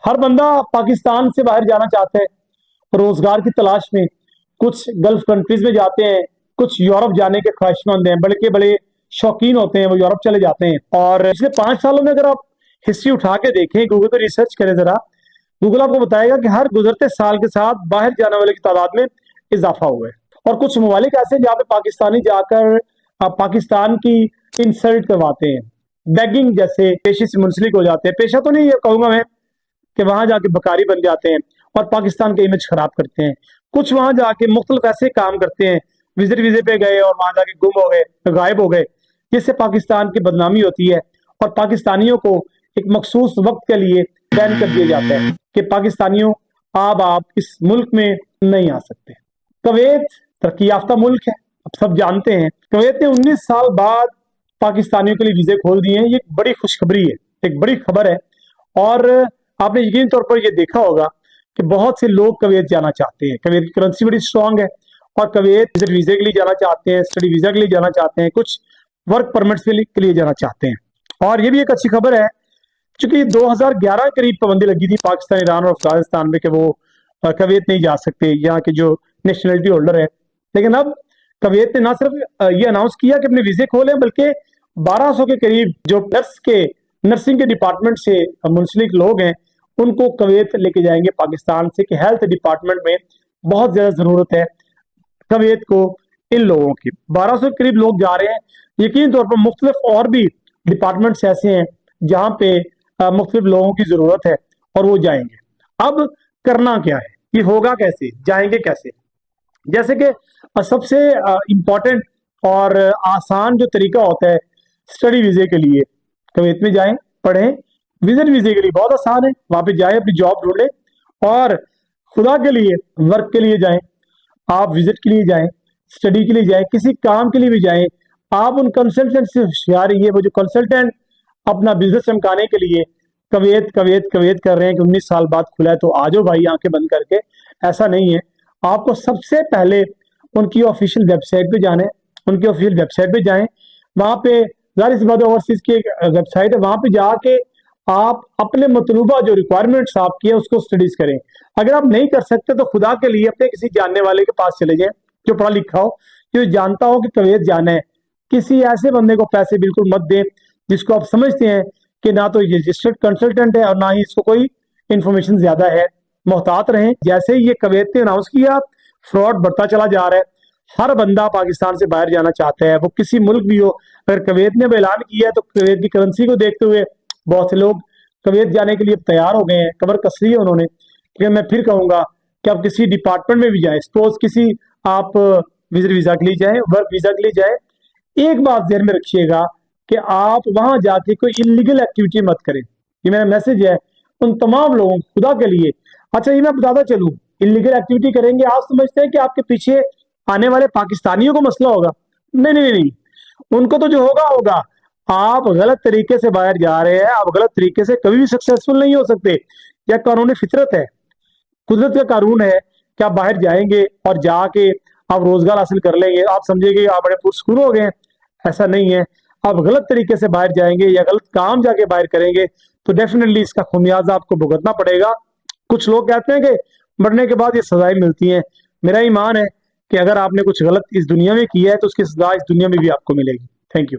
ہر بندہ پاکستان سے باہر جانا چاہتا ہے روزگار کی تلاش میں. کچھ گلف کنٹریز میں جاتے ہیں, کچھ یورپ جانے کے خواہش مند ہیں, بڑے کے بڑے شوقین ہوتے ہیں, وہ یورپ چلے جاتے ہیں. اور پچھلے 5 سالوں میں اگر آپ ہسٹری اٹھا کے دیکھیں, گوگل پہ ریسرچ کریں ذرا, گوگل آپ کو بتائے گا کہ ہر گزرتے سال کے ساتھ باہر جانے والے کی تعداد میں اضافہ ہوا ہے. اور کچھ ممالک ایسے ہیں جہاں پہ پاکستانی جا کر پاکستان کی انسلٹ کرواتے ہیں, بیگنگ جیسے پیشے سے منسلک ہو جاتے ہیں. پیشہ تو نہیں یہ کہوں گا میں کہ وہاں جا کے بکاری بن جاتے ہیں اور پاکستان کا امیج خراب کرتے ہیں. کچھ وہاں جا کے مختلف ایسے کام کرتے ہیں, وزٹ ویزے پہ گئے اور وہاں جا کے گم ہو گئے, غائب ہو گئے, جس سے پاکستان کی بدنامی ہوتی ہے اور پاکستانیوں کو ایک مخصوص وقت کے لیے بین کر دیا جاتا ہے کہ پاکستانیوں آپ اس ملک میں نہیں آ سکتے. کویت ترقی یافتہ ملک ہے, اب سب جانتے ہیں. کویت نے 19 سال بعد پاکستانیوں کے لیے ویزے کھول دیے ہیں. یہ ایک بڑی خوشخبری ہے, ایک بڑی خبر ہے. اور آپ نے یقینی طور پر یہ دیکھا ہوگا کہ بہت سے لوگ کویت جانا چاہتے ہیں. کویت کی کرنسی بڑی اسٹرانگ ہے اور کویت وزٹ ویزے کے لیے جانا چاہتے ہیں, اسٹڈی ویزا کے لیے جانا چاہتے ہیں, کچھ ورک پرمٹس کے لیے جانا چاہتے ہیں. اور یہ بھی ایک اچھی خبر ہے چونکہ 2011 کے قریب پابندی لگی تھی پاکستان, ایران اور افغانستان میں کہ وہ کویت نہیں جا سکتے یہاں کے جو نیشنلٹی ہولڈر ہے. لیکن اب کویت نے نہ صرف یہ اناؤنس کیا کہ اپنے ویزے کھولیں, بلکہ 1200 کے قریب جو نرسنگ کے ڈپارٹمنٹ سے منسلک لوگ ہیں ان کو کویت لے کے جائیں گے پاکستان سے, کہ ہیلتھ ڈپارٹمنٹ میں بہت زیادہ ضرورت ہے کویت کو ان لوگوں کی. 1200 کے قریب لوگ جا رہے ہیں. یقینی طور پر مختلف اور بھی ڈپارٹمنٹس ایسے ہیں جہاں پہ مختلف لوگوں کی ضرورت ہے اور وہ جائیں گے. اب کرنا کیا ہے, یہ ہوگا کیسے, جائیں گے کیسے؟ جیسے کہ سب سے امپورٹنٹ اور آسان جو طریقہ ہوتا ہے اسٹڈی ویزے کے لیے, کویت میں جائیں, پڑھیں. وزٹ ویزے کے لیے بہت آسان ہے, وہاں پہ جائیں, اپنی جاب ڈھونڈیں. اور خدا کے لیے ورک کے لیے جائیں, آپ وزٹ کے لیے جائیں, اسٹڈی کے لیے جائیں, کسی کام کے لیے بھی جائیں. آپ ان کنسلٹنٹ سے ہوشیار رہیے, وہ جو کنسلٹنٹ اپنا بزنس چمکانے کے لیے کویت کویت کویت کر رہے ہیں کہ 19 سال بعد کھلا ہے تو آ جاؤ بھائی آنکھیں بند کر کے, ایسا نہیں ہے. آپ کو سب سے پہلے ان کی آفیشیل ویب سائٹ پہ جانا ہے, ان کی آفیشیل ویب سائٹ پہ جائیں. وہاں پہ ظاہر سی بات ہے اوورسیز کی ایک ویب سائٹ ہے, وہاں پہ جا کے آپ اپنے مطلوبہ جو ریکوائرمنٹس آپ کی ہے اس کو اسٹڈیز کریں. اگر آپ نہیں کر سکتے تو خدا کے لیے اپنے کسی جاننے والے کے پاس چلے جائیں جو پڑھا لکھا ہو, جو جانتا ہو کہ کویت جانا ہے. کسی ایسے بندے کو پیسے بالکل مت دیں جس کو آپ سمجھتے ہیں کہ نہ تو یہ رجسٹرڈ کنسلٹنٹ ہے اور نہ ہی اس کو کوئی انفارمیشن زیادہ ہے. محتاط رہیں. جیسے ہی یہ کویت نے اناؤنس کیا فراڈ بڑھتا چلا جا رہا ہے. ہر بندہ پاکستان سے باہر جانا چاہتا ہے, وہ کسی ملک بھی ہو. اگر کویت نے اعلان کیا ہے تو کویت کی کرنسی کو دیکھتے ہوئے بہت سے لوگ کویت جانے کے لیے تیار ہو گئے ہیں, کمر کس لی ہے انہوں نے. لیکن میں پھر کہوں گا کہ آپ کسی ڈپارٹمنٹ میں بھی جائیں, سپوز کسی آپ وزٹ ویزا کے لیے جائیں, ورک ویزا کے لیے جائیں, ایک بات ذہن میں رکھیے گا کہ آپ وہاں جا کے کوئی انلیگل ایکٹیویٹی مت کریں. یہ میرا میسج ہے ان تمام لوگوں خدا کے لیے. اچھا یہ میں بتاتا چلوں, انلیگل ایکٹیویٹی کریں گے, آپ سمجھتے ہیں کہ آپ کے پیچھے آنے والے پاکستانیوں کو مسئلہ ہوگا؟ نہیں نہیں نہیں, ان کو تو جو ہوگا ہوگا. آپ غلط طریقے سے باہر جا رہے ہیں, آپ غلط طریقے سے کبھی بھی سکسیسفل نہیں ہو سکتے. یا قانون فطرت ہے, قدرت کا قانون ہے کہ آپ باہر جائیں گے اور جا کے آپ روزگار حاصل کر لیں گے, آپ سمجھیں گے آپ بڑے پرسکون ہو گئے. ایسا نہیں ہے. آپ غلط طریقے سے باہر جائیں گے یا غلط کام جا کے باہر کریں گے تو ڈیفینیٹلی اس کا خمیازہ آپ کو بھگتنا پڑے گا. کچھ لوگ کہتے ہیں کہ مرنے کے بعد یہ سزائیں ملتی ہیں. میرا ایمان ہے کہ اگر آپ نے کچھ غلط اس دنیا میں کیا ہے تو اس کی سزا اس دنیا میں بھی آپ کو ملے گی. Thank you.